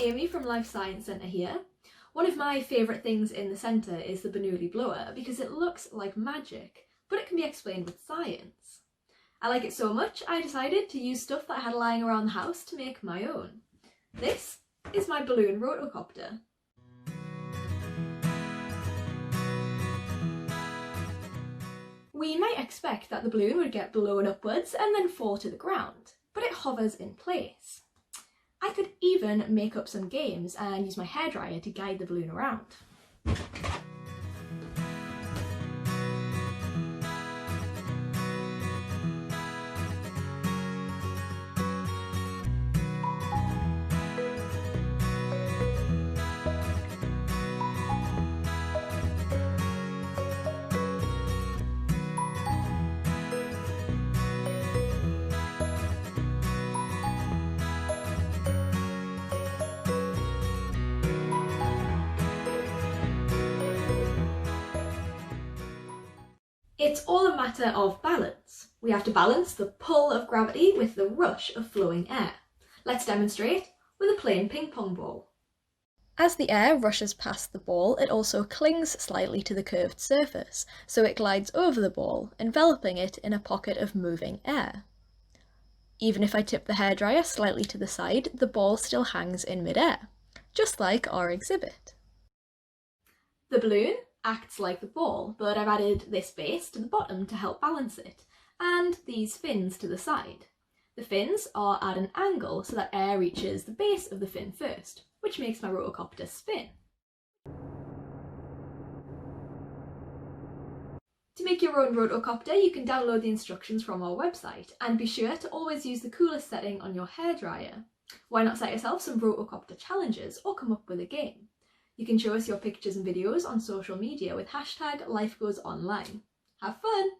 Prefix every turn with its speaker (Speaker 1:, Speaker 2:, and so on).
Speaker 1: Amy from Life Science Centre here. One of my favourite things in the centre is the Bernoulli blower because it looks like magic, but it can be explained with science. I like it so much I decided to use stuff that I had lying around the house to make my own. This is my balloon rotocopter. We might expect that the balloon would get blown upwards and then fall to the ground, but it hovers in place. I could even make up some games and use my hairdryer to guide the balloon around. It's all a matter of balance. We have to balance the pull of gravity with the rush of flowing air. Let's demonstrate with a plain ping pong ball. As the air rushes past the ball, it also clings slightly to the curved surface, so it glides over the ball, enveloping it in a pocket of moving air. Even if I tip the hairdryer slightly to the side, the ball still hangs in midair, just like our exhibit. The balloon acts like the ball, but I've added this base to the bottom to help balance it, and these fins to the side. The fins are at an angle so that air reaches the base of the fin first, which makes my rotocopter spin. To make your own rotocopter, you can download the instructions from our website, and be sure to always use the coolest setting on your hairdryer. Why not set yourself some rotocopter challenges or come up with a game? You can show us your pictures and videos on social media with hashtag LifeGoesOnline. Have fun!